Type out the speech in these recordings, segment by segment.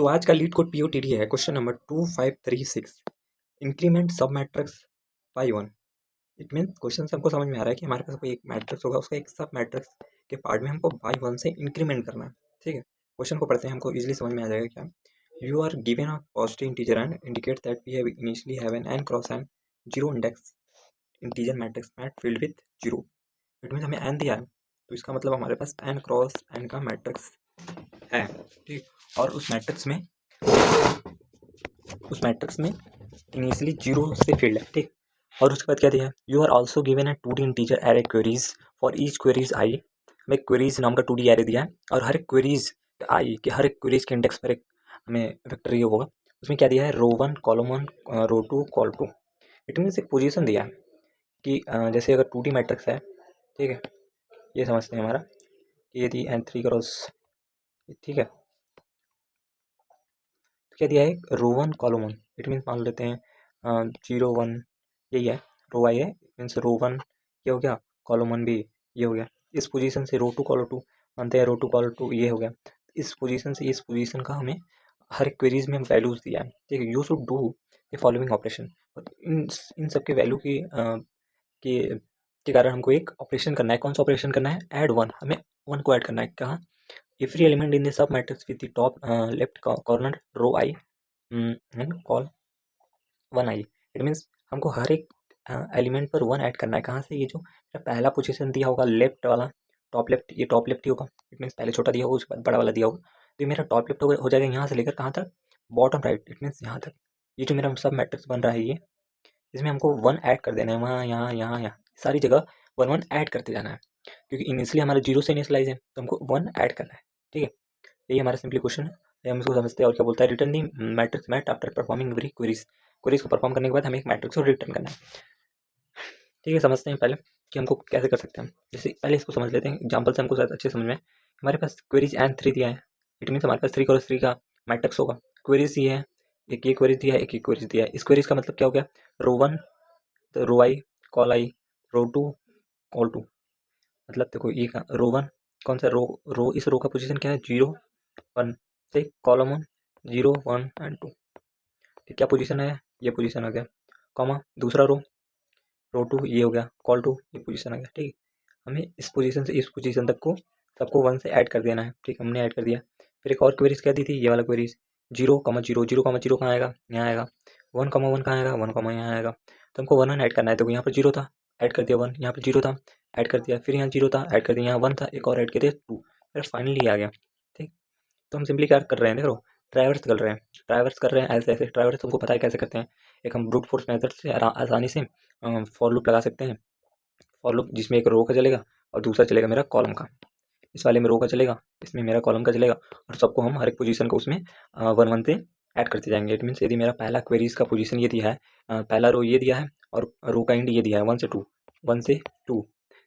तो आज का लीड कोड पीओटीडी है क्वेश्चन नंबर 2536 इंक्रीमेंट सब matrix by one. It mean question से हमको समझ में आ रहा है कि हमारे पास कोई एक मैट्रिक्स होगा, उसका एक सब मैट्रिक्स के पार्ट में हमको बाई वन से इंक्रीमेंट करना है। ठीक है, क्वेश्चन को पढ़ते हैं, हमको इजीली समझ में आ जाएगा क्या। You are given a positive integer and indicate that we have initially have an N cross N zero index integer matrix mat filled with zero. It mean हमें एन दिया है, तो इसका मतलब हमारे पास एन क्रॉस एन का matrix है। ठीक, और उस मैट्रिक्स में इनिशियली जीरो से फील्ड है। ठीक, और उसके बाद क्या दिया है, यू आर ऑल्सो गिवन है 2D integer array queries for each queries I. हमें क्वेरीज नाम का 2D एरे दिया है और हर एक क्वेरीज आई के हर एक क्वेरीज के इंडेक्स पर एक हमें वेक्टर ये होगा। उसमें क्या दिया है, row one column one row two col two. It means एक पोजीशन दिया है कि जैसे अगर 2D मैट्रिक्स है, ठीक है, ये समझते हैं हमारा कि यदि एन थ्री क्रॉस, ठीक है, तो क्या दिया है, row one column one. It means मान लेते हैं 0 1 यही है, रो आई है, मीन्स रो वन ये हो गया, कॉलम वन भी ये हो गया। इस पोजीशन से रो टू कॉलम टू मानते हैं, रो टू कॉलम टू ये हो गया। इस पोजीशन से इस पोजीशन का हमें हर एक क्वेरीज में वैल्यूज दिया है। ठीक है, you should do the following operation. इन सब के वैल्यू के के कारण हमको एक ऑपरेशन करना है। कौन सा ऑपरेशन करना है, ऐड वन। हमें वन को ऐड करना है। कहाँ, every element in the sub matrix with the top left corner row I and call one I. It means हमको हर एक एलिमेंट पर वन ऐड करना है। कहाँ से, ये जो मेरा पहला पोजीशन दिया होगा लेफ्ट वाला, टॉप लेफ्ट, ये टॉप लेफ्ट ही होगा। इट मीन्स पहले छोटा दिया होगा, उसके बाद बड़ा वाला दिया होगा, तो ये मेरा टॉप लेफ्ट हो जाएगा यहाँ से लेकर कहाँ तक, बॉटम राइट। इट मीन्स यहाँ तक ये जो मेरा सब मैट्रिक्स बन रहा है, ये इसमें हमको वन ऐड कर देना है। वहाँ, यहाँ, यहाँ, यहाँ, सारी जगह वन वन ऐड करते जाना है, क्योंकि इनिशियली हमारा जीरो से इनिशियलाइज है, तो हमको वन ऐड करना है। ठीक है, यही हमारा सिंपली क्वेश्चन है, ये हम इसको समझते हैं। और क्या बोलता है, return the matrix mat after performing every queries. Queries को परफॉर्म करने के बाद हमें एक मैट्रिक्स को रिटर्न करना है। ठीक है, समझते हैं पहले कि हमको कैसे कर सकते हैं। जैसे पहले इसको समझ लेते हैं एग्जाम्पल से, हमको शायद अच्छे समझ में। हमारे पास क्वेरीज एन थ्री दिया है, इट मीन्स हमारे पास थ्री क्रॉस थ्री का मैट्रिक्स होगा। क्वेरीज ये है, एक ये क्वेरीज दिया है, एक ये क्वेरीज दिया है। इस क्वेरीज का मतलब क्या हो गया, रो वन तो row I col I, row two col two. मतलब देखो ये का रो वन कौन सा रो इस रो का पोजीशन क्या है, 0 1 से कॉलम वन 0 1 एंड 2। ठीक, क्या पोजीशन है, ये पोजीशन आ गया, कॉमा दूसरा रो टू ये हो गया, कॉल टू ये पोजीशन आ गया। ठीक है, हमें इस पोजीशन से इस पोजीशन तक को सबको वन से ऐड कर देना है। ठीक, हमने ऐड कर दिया। फिर एक और क्वेरीज क्या दी थी, ये वाला क्वेरीज 0 0 0 कहाँ आएगा, यहाँ आएगा। 1 कहाँ आएगा, 1 यहाँ आएगा। तो हमको वन वन ऐड करना है। देखो यहाँ पर जीरो था, ऐड कर दिया वन, यहाँ पर जीरो था, ऐड कर दिया, फिर यहाँ जीरो था, ऐड कर दिया, यहाँ वन था, एक और ऐड कर दिया 2, फिर फाइनली आ गया। ठीक, तो हम सिंपली क्या कर रहे हैं, देखो ट्राइवर्स कर रहे हैं ऐसे ऐसे। ट्राइवर्स तुमको पता है कैसे करते हैं, एक हम ब्रूट फोर्स मेथड से आसानी से फॉर लूप लगा सकते हैं। फॉर लूप जिसमें एक रो का चलेगा और दूसरा चलेगा मेरा कॉलम का। इस वाले में रो का चलेगा, इसमें मेरा कॉलम का चलेगा, और सबको हम हर एक पोजीशन को उसमें वन वन से ऐड करते जाएंगे। इट मीन्स यदि मेरा पहला क्वेरीज का पोजीशन ये दिया है, पहला रो ये दिया है और रो का एंड ये दिया है 1 से 2, 1 से 2,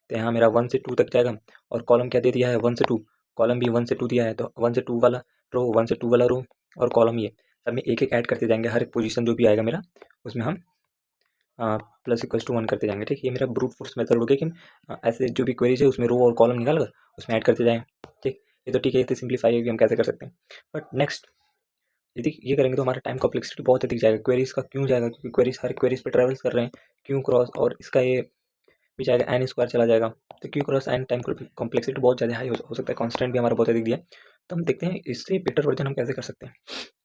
तो यहाँ मेरा 1 से 2 तक जाएगा। और कॉलम क्या दे दिया है, 1 से 2, कॉलम भी 1 से 2 दिया है, तो 1 से 2 वाला रो, 1 से 2 वाला रो और कॉलम ये सब में एक एक ऐड करते जाएंगे। हर एक पोजीशन जो भी आएगा मेरा, उसमें हम प्लस इक्वल्स टू वन करते जाएंगे। ठीक, ये मेरा ब्रूट फोर्स मेथड हो गया कि ऐसे जो भी क्वेरीज है उसमें रो और कॉलम निकाल कर उसमें ऐड करते जाएं। ठीक, ये तो ठीक है, इतनी सिंप्लीफाई भी हम कैसे कर सकते हैं। बट नेक्स्ट यदि ये करेंगे तो हमारा टाइम कॉम्प्लेक्सिटी बहुत अधिक जाएगा। क्वेरीज का क्यों जाएगा, क्योंकि क्वेरीज हर क्वेरीज पे ट्रेवल्स कर रहे हैं, क्यों क्रॉस, और इसका ये भी जाएगा एन स्क्वायर चला जाएगा, तो क्यों क्रॉस एन टाइम कॉम्प्लेक्सिटी बहुत ज़्यादा हाई हो सकता है। कॉन्स्टेंट भी हमारा बहुत अधिक दिया है। तो हम देखते हैं इससे बेटर वर्जन हम कैसे कर सकते हैं।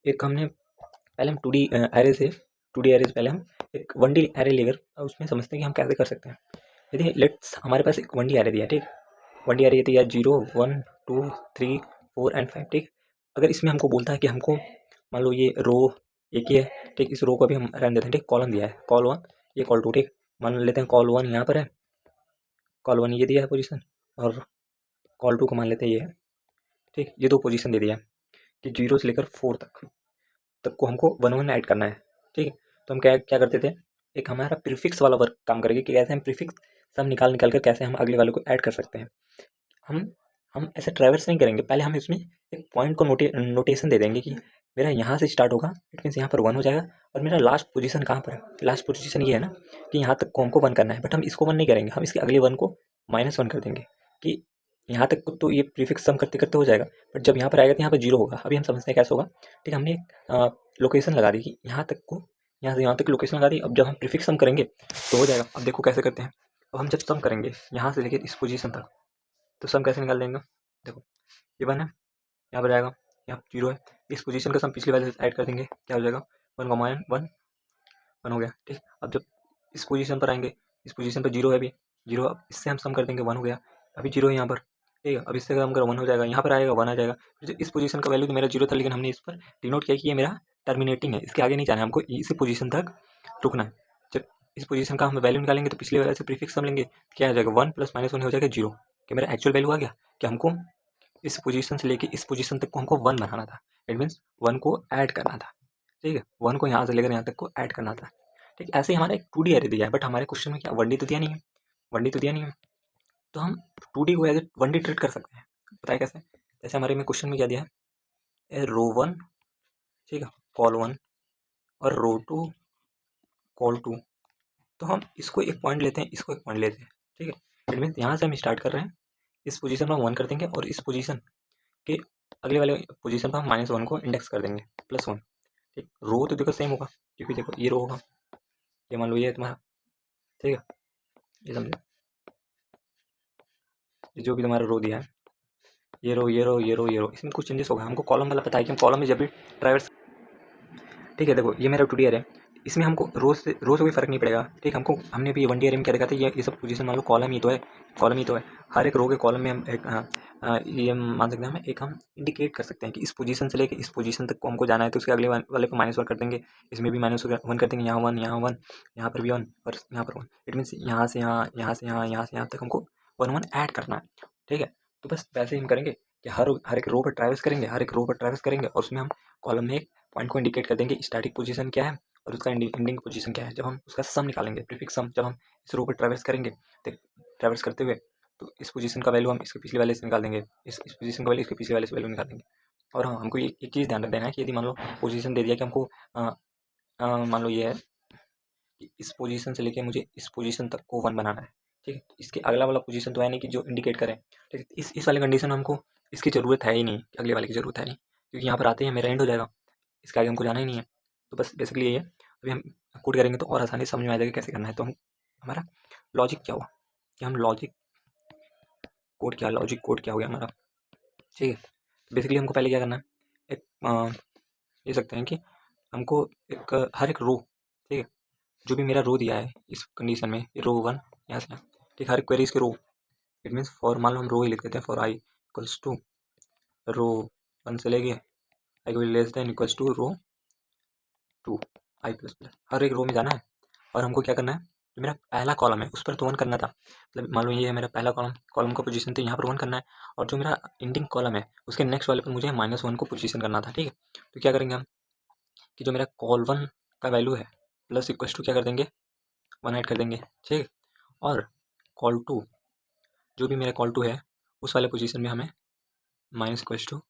एक हमने पहले हम 2D एरे से 2D एरे से पहले हम एक 1D एरे लेकर उसमें समझते हैं कि हम कैसे कर सकते हैं। यदि लेट्स हमारे पास एक 1D एरे दिया है, ठीक, 1D एरे दिया 0 1 2 3 4 एंड 5। ठीक, अगर इसमें हमको बोलता है कि हमको मान लो ये रो एक ही है, ठीक, इस रो को भी हम रहने देते हैं। ठीक, कॉलम दिया है कॉल वन, ये कॉल टू। ठीक, मान लेते हैं कॉल वन यहाँ पर है, कॉल वन ये दिया है पोजीशन, और कॉल टू को मान लेते हैं ये है। ठीक, ये दो पोजीशन दे दिया है कि 0 से लेकर 4 तक को हमको वन वन ऐड करना है। ठीक है, तो हम क्या क्या करते थे, एक हमारा प्रीफिक्स वाला वर्क काम करेगा कि कैसे हम प्रीफिक्स सब निकाल निकाल कर कैसे हम अगले वाले को ऐड कर सकते हैं। हम ऐसे ट्रैवर्स नहीं करेंगे, पहले हम इसमें एक पॉइंट को नोटेशन दे देंगे कि मेरा यहाँ से स्टार्ट होगा, इट मीन्स यहाँ पर वन हो जाएगा, और मेरा लास्ट पोजीशन कहाँ पर है। लास्ट पोजीशन ये है ना कि यहाँ तक को हमको वन करना है, बट हम इसको वन नहीं करेंगे, हम इसके अगले वन को -1 कर देंगे कि यहाँ तक तो ये प्रीफिक्स सम करते करते हो जाएगा, बट जब यहाँ पर आएगा तो यहाँ पर जीरो होगा। अभी हम समझते हैं कैसे होगा। ठीक है, हमने लोकेशन लगा दी कि यहाँ तक को, यहाँ से यहाँ तक लोकेशन लगा दी। अब जब हम प्रीफिक्स सम करेंगे तो हो जाएगा। अब देखो कैसे करते हैं। अब हम जब सम करेंगे यहाँ से लेके इस पोजीशन तक, तो सम कैसे निकाल देंगे। देखो ये 1 है, यहाँ पर आएगा, यहाँ 0 है, इस पोजीशन का सम पिछली वाले से ऐड कर देंगे, क्या हो जाएगा 1 1 1 हो गया। ठीक, अब जब इस पोजीशन पर आएंगे, इस पोजीशन पर 0 है अभी 0, अब इससे हम सम कर देंगे 1 हो गया। अभी 0 है यहाँ पर, ठीक है, अब इससे कम कर 1 हो जाएगा, यहाँ पर आएगा 1 आ जाएगा। फिर इस पोजीशन का वैल्यू तो मेरा 0 था, लेकिन हमने इस पर डिनोट किया कि ये मेरा टर्मिनेटिंग है, इसके आगे नहीं जाना है, हमको इसी पोजीशन तक रुकना है। जब इस पोजीशन का हम वैल्यू निकालेंगे तो पिछले वाले से प्रीफिक्स सम लेंगे, क्या आ जाएगा 1 + -1 हो जाएगा 0। कि मेरा एक्चुअल वैल्यू आ गया कि हमको इस पोजीशन से लेके इस पोजीशन तक को हमको 1 बनाना था। इट मीन्स 1 को ऐड करना था। ठीक है, 1 को यहाँ से लेकर यहाँ तक को ऐड करना था। ठीक, ऐसे ही हमारा एक 2D एरे दिया है, बट हमारे क्वेश्चन में क्या 1D तो दिया नहीं है, 1D तो दिया नहीं है, तो हम 2D को एज ए 1D ट्रीट कर सकते हैं। पता है कैसे? जैसे हमारे में क्वेश्चन में क्या दिया है, रो 1, ठीक है, कॉल 1 और रो 2 कॉल 2, तो हम इसको एक पॉइंट लेते हैं, इसको एक पॉइंट लेते हैं। ठीक है, इट मीन्स यहाँ से हम स्टार्ट कर रहे हैं, इस पोजीशन पर हम 1 कर देंगे और इस पोजीशन के अगले वाले पोजीशन पर हम -1 को इंडेक्स कर देंगे +1। ठीक, रो तो देखो सेम होगा, क्योंकि देखो ये रो होगा, ये मान लो ये है तुम्हारा, ठीक है, ये समझो, ये जो भी तुम्हारा रो दिया है, ये रो ये रो ये रो ये रो, इसमें कुछ चेंजेस होगा। हमको कॉलम वाला पता है कि हम कॉलम में जब भी ट्राइवर्स, ठीक है, देखो ये मेरा 2D है, इसमें हमको रो से कोई फर्क नहीं पड़ेगा। ठीक, हमको हमने भी 1D में क्या देखा था, ये सब पोजीशन मान लो कॉलम ही तो है, कॉलम ही तो है। हर एक रो के कॉलम में हम एक ये मान सकते हैं, हम एक हम इंडिकेट कर सकते हैं कि इस पोजीशन से लेके इस पोजीशन तक को हमको जाना है, तो उसके अगले वाले को -1 कर देंगे, इसमें भी -1 कर देंगे, यहाँ 1 यहाँ 1 यहाँ पर भी 1 और यहाँ पर 1। इट मीन्स यहाँ से यहाँ यहाँ से यहाँ यहाँ से यहाँ तक हमको 1 1 ऐड करना है। ठीक है, तो बस वैसे ही हम करेंगे कि हर एक रो पर ट्रैवर्स करेंगे, हर एक रो पर ट्रैवर्स करेंगे और उसमें हम कॉलम में एक पॉइंट को इंडिकेट कर देंगे, स्टैटिक पोजीशन क्या है और उसका एंडिंग पोजीशन क्या है। जब हम उसका सम निकालेंगे, प्रीफिक्स सम, जब हम इस रो पर ट्रैवर्स करेंगे, तो ट्रैवर्स करते हुए तो इस पोजीशन का वैल्यू हम इसके पिछले वाले से निकाल देंगे, इस पोजीशन का वैल्यू इसके पिछले वाले से वैल्यू निकाल देंगे। और हाँ, हमको एक चीज़ ध्यान रख देना है कि यदि मान लो पोजीशन दे दिया कि हमको मान लो ये है कि इस पोजीशन से लेके मुझे इस पोजीशन तक को 1 बनाना है। ठीक है, तो इसके अगला वाला पोजीशन तो है नहीं कि जो इंडिकेट करें। ठीक है, इस वाले कंडीशन में हमको इसकी ज़रूरत है ही नहीं, अगले वाले की ज़रूरत है नहीं, क्योंकि यहाँ पर आते ही मेरा एंड हो जाएगा, इसके आगे हमको जाना ही नहीं है। तो बस बेसिकली ये है। अभी हम कोड करेंगे तो और आसानी से समझ में आ जाएगा कैसे करना है। तो हम हमारा लॉजिक क्या हुआ कि हम लॉजिक कोड क्या हो गया हमारा। ठीक है, तो बेसिकली हमको पहले क्या करना है, एक ये सकते हैं कि हमको एक हर एक रो, ठीक है, जो भी मेरा रो दिया है इस कंडीशन में, रो 1 यहाँ से, ठीक, हर क्वेरीज के रो, इट मीन्स फॉर, मान लो हम रो ही लिख देते हैं, for i equals to row 1 से लेके i को less than equals to row 2 i plus plus, हर एक रो में जाना है। और हमको क्या करना है, जो मेरा पहला कॉलम है उस पर तो 1 करना था, मतलब मान लो ये है मेरा पहला कॉलम का पोजीशन, तो यहाँ पर 1 करना है। और जो मेरा एंडिंग कॉलम है उसके नेक्स्ट वाले पर मुझे -1 को पोजीशन करना था। ठीक है, तो क्या करेंगे हम कि जो मेरा कॉल 1 का वैल्यू है प्लस इक्वल्स टू क्या कर देंगे 1 ऐड कर देंगे। ठीक है, और कॉल 2, जो भी मेरा कॉल 2 है उस वाले पोजीशन में हमें माइनस इक्वल्स टू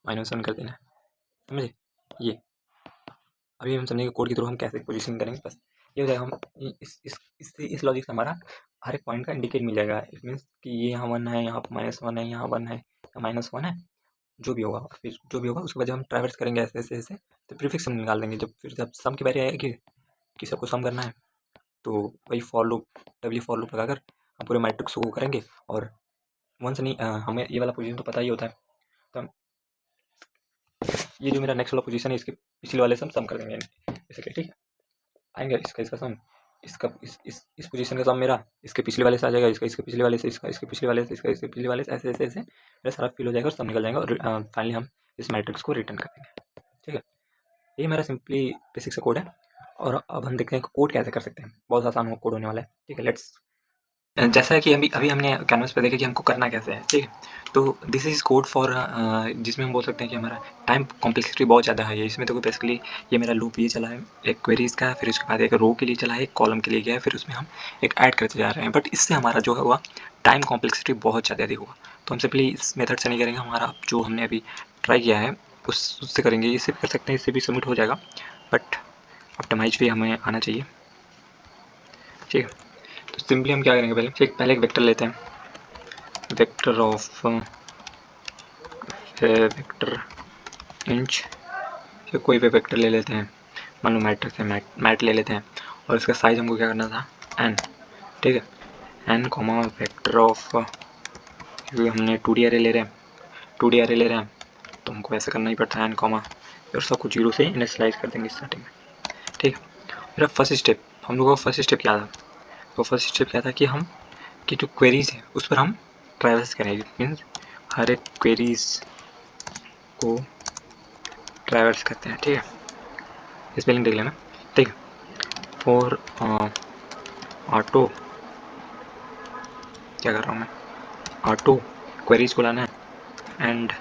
-1 कर देना है। समझे? ये अभी हम समझेंगे कोड के थ्रू हम कैसे पोजीशन करेंगे। बस ये हो जाएगा, हम इस लॉजिक से हमारा हर एक पॉइंट का इंडिकेट मिल जाएगा। इट मीन्स कि ये यहाँ 1 है, यहाँ -1 है, यहाँ 1 है, यहाँ -1 है, जो भी होगा, फिर जो भी होगा उसके बाद जब हम ट्रैवर्स करेंगे ऐसे ऐसे ऐसे, तो प्रीफिक्स हम निकाल देंगे। जब सम की बारी आएगी कि सबको सम करना है, तो वही फॉर लूप, फॉर लूप लगाकर हम पूरे मैट्रिक्स को करेंगे। और वंस नहीं, हमें ये वाला पोजीशन तो पता ही होता है, तो हम ये जो मेरा नेक्स्ट वाला पोजीशन है इसके पिछले वाले से हम सम कर देंगे बेसिकली। ठीक है, आएंगे इसका सम, इसका इस पोजीशन का सम मेरा इसके पिछले वाले से आ जाएगा, इसके पिछले वाले से, इसके पिछले वाले से, इसके पिछले वाले से, ऐसे ऐसे ऐसे मेरा सारा फिल हो जाएगा और सम निकल जाएगा। और फाइनली हम इस मैट्रिक्स को रिटर्न कर देंगे। ठीक है, ये मेरा सिंपली बेसिक सा कोड है। और अब हम देखते हैं कोड कैसे कर सकते हैं, बहुत आसान कोड होने वाला है। ठीक है, लेट्स, जैसा कि अभी हमने कैनवस पे देखा कि हमको करना कैसे है। ठीक है, तो दिस इज़ कोड फॉर, जिसमें हम बोल सकते हैं कि हमारा टाइम कॉम्प्लेक्सिटी बहुत ज़्यादा है। इसमें तो बेसिकली ये मेरा लूप ये चला है, एक क्वेरीज का, फिर उसके बाद एक रो के लिए चला है, एक कॉलम के लिए गया है, फिर उसमें हम एक ऐड करते जा रहे हैं। बट इससे हमारा जो है हुआ टाइम कॉम्प्लेक्सिटी बहुत ज़्यादा अधिक हुआ। तो हम सिंपली इस मेथड से नहीं करेंगे, हमारा जो हमने अभी ट्राई किया है उससे करेंगे। इससे भी कर सकते हैं, इससे भी सबमिट हो जाएगा, बट ऑप्टिमाइज भी हमें आना चाहिए। ठीक है, तो सिंपली हम क्या करेंगे, पहले एक वेक्टर लेते हैं, वेक्टर ऑफ वेक्टर इंच, कोई भी वेक्टर ले लेते हैं, मान लो मैट्रिक्स है, मैट ले लेते हैं, और इसका साइज हमको क्या करना था, n, ठीक है, n कॉमा वेक्टर ऑफ, क्योंकि हमने 2D एरे ले रहे हैं, 2D एरे ले रहे हैं तो हमको ऐसा करना ही पड़ता है, n कॉमा और सबको 0 से इनिशियलाइज कर देंगे स्टार्टिंग में, ठीक है। मेरा फर्स्ट स्टेप, हम लोगों का फर्स्ट स्टेप क्या था, तो फर्स्ट स्टेप क्या था कि हम कि जो क्वेरीज है उस पर हम ट्रैवर्स करेंगे, मीन्स हर एक क्वेरीज को ट्रैवर्स करते हैं, ठीक है, स्पेलिंग देख लेना, ठीक है। फॉर ऑटो, क्या कर रहा हूँ मैं, ऑटो क्वेरीज को लाना है, एंड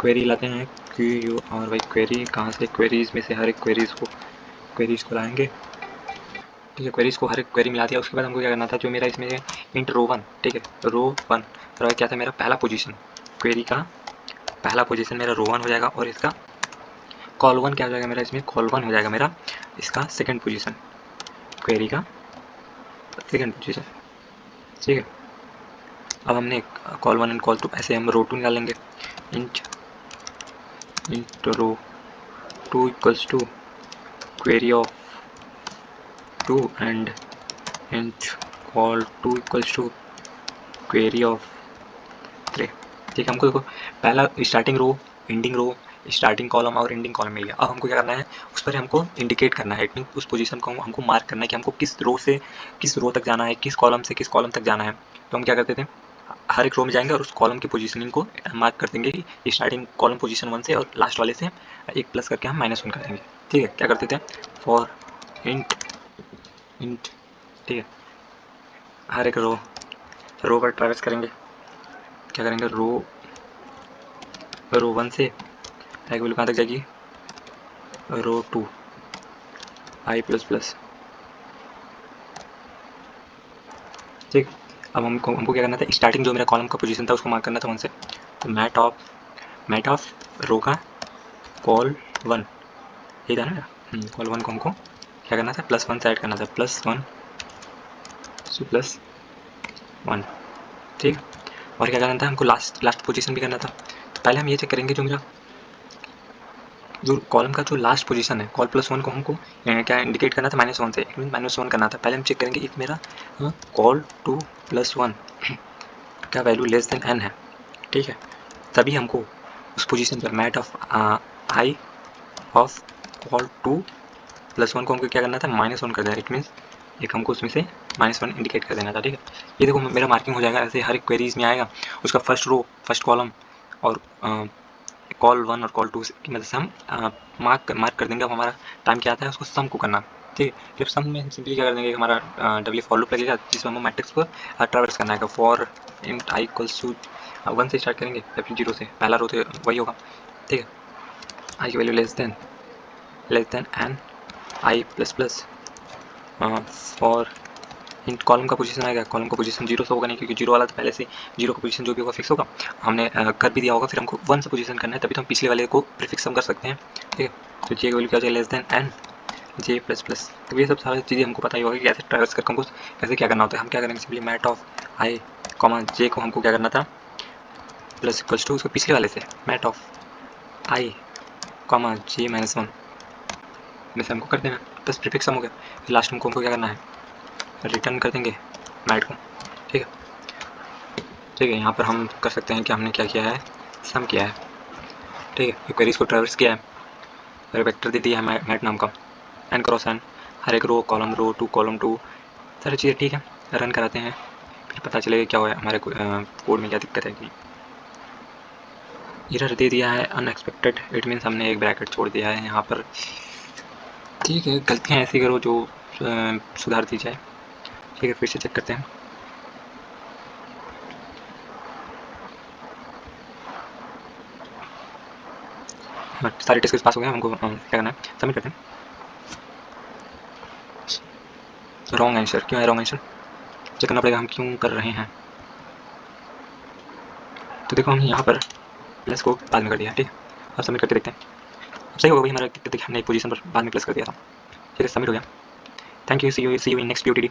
क्वेरी लाते हैं QURY क्वेरी, कहाँ से, क्वेरीज में से हर एक क्वेरीज को लाएंगे, ठीक है। क्वेरीज को हर एक क्वेरी मिला दिया, उसके बाद हमको क्या करना था, जो मेरा इसमें इंट रो 1, ठीक है, रो 1 क्या था, मेरा पहला पोजीशन, क्वेरी का पहला पोजीशन मेरा रो 1 हो जाएगा, और इसका कॉल 1 क्या हो जाएगा मेरा, इसमें कॉल 1 हो जाएगा मेरा इसका सेकंड पोजीशन, क्वेरी का सेकंड पोजीशन, ठीक है। अब हमने कॉल 1 एंड कॉल 2, ऐसे हम रो 2 निकालेंगे, int row 2 equals to query of 2 and int col 2 equals to query of 3, ठीक है। हमको देखो पहला starting row, ending row, starting column और एंडिंग कॉलम मिल गया। अब हमको क्या करना है, उस पर हमको इंडिकेट करना है, इट मीन उस पोजीशन को हमको मार्क करना है कि हमको किस रो से किस रो तक जाना है, किस कॉलम से किस कॉलम तक जाना है। तो हम क्या करते थे, हर एक रो में जाएंगे और उस कॉलम की पोजीशनिंग को मार्क कर देंगे कि स्टार्टिंग कॉलम पोजीशन 1 से और लास्ट वाले से एक प्लस करके हम -1 कर देंगे, ठीक है। क्या करते थे, फॉर इंट, ठीक है, हर एक रो पर ट्रैवर्स करेंगे, क्या करेंगे, रो 1 से आई वैल्यू कहाँ तक जाएगी, रो 2 i++, ठीक। अब हमको क्या करना था, स्टार्टिंग जो मेरा कॉलम का पोजीशन था उसको मार्क करना था 1 से, तो मैट ऑफ रो का कॉल 1, यही था ना, कॉल 1 को हमको क्या करना था, +1 से ऐड करना था, +1 से +1, ठीक। और क्या करना था, हमको लास्ट पोजीशन भी करना था। तो पहले हम ये चेक करेंगे, जो मेरा जो कॉलम का जो लास्ट पोजीशन है, कॉल +1 को हमको क्या इंडिकेट करना था, -1 से, -1 करना था। पहले हम चेक करेंगे इफ मेरा कॉल 2 + 1 क्या वैल्यू लेस देन n है, ठीक है, तभी हमको उस पोजीशन पर mat of I of col 2 + 1 को हमको क्या करना था, -1 कर देना, इट मीन्स एक हमको उसमें से -1 इंडिकेट कर देना था, ठीक है। ये देखो मेरा मार्किंग हो जाएगा, ऐसे हर एक क्वेरीज में आएगा, उसका फर्स्ट रो फर्स्ट कॉलम और कॉल 1 और कॉल 2 की मदद से हम मार्क कर देंगे। अब हमारा टाइम क्या आता है, उसको सम को करना, ठीक है। फिर सम में सिंपली क्या कर देंगे, हमारा डब्ल्यू फॉर लूप लगेगा, जिसमें हम मैट्रिक्स को ट्रैवर्स करना है, for int I equals to 1 से स्टार्ट करेंगे या फिर 0 से, पहला रो तो वही होगा, ठीक है। आई की value less than N i++ for int column का पोजीशन आएगा, कॉलम का पोजीशन 0 से होगा नहीं, क्योंकि 0 वाला तो पहले से 0 का पोजीशन जो भी होगा फिक्स होगा, हमने कर भी दिया होगा। फिर हमको 1 से पोजीशन करना है, तभी तो हम पिछले वाले को प्रीफिक्स हम कर सकते हैं, ठीक है। तो जे की वैल्यू क्या हो जाएगी, लेस देन एन j++। तो ये सब सारी चीज़ें हमको पता ही होगा कि कैसे ट्रैवर्स करके हमको कैसे क्या करना होता है। हम क्या करेंगे, simply mat of I comma J को हमको क्या करना था, प्लस इक्वल्स टू उसको पिछले वाले से mat of I comma j-1 में से हमको कर देना, बस प्रीफिक्स सम हो गया। फिर लास्ट में हमको क्या करना है, रिटर्न कर देंगे मैट को, ठीक है। ठीक है, यहाँ पर हम कर सकते हैं कि हमने क्या किया है, सम किया है, ठीक है। क्वेरीज को ट्रैवर्स किया है और वेक्टर दे दिया है मैट नाम का, n क्रॉस n, हर एक रो कॉलम 2 सारी चीज़ें, ठीक है। रन कराते हैं, फिर पता चलेगा क्या हुआ हमारे कोड में क्या दिक्कत है। एरर दे दिया है अनएक्सपेक्टेड, इट मीन्स हमने एक ब्रैकेट छोड़ दिया है यहाँ पर, ठीक है। गलतियाँ ऐसी करो जो सुधार दी जाए, ठीक है। फिर से चेक करते हैं, सारे टेस्ट पास हो गए। हमको क्या करना है, सबमिट करते हैं। रॉन्ग आंसर, क्यों है रॉन्ग आंसर, चेक करना पड़ेगा हम क्यों कर रहे हैं। तो देखो हम यहाँ पर प्लस को बाद में कर दिया, ठीक है। अब सबमिट करके देखते हैं, अब सही होगा भाई हमारा, देखिए हमने एक पोजीशन पर बाद में प्लस कर दिया था, ठीक है। सबमिट हो गया, thank you, see you in next POTD।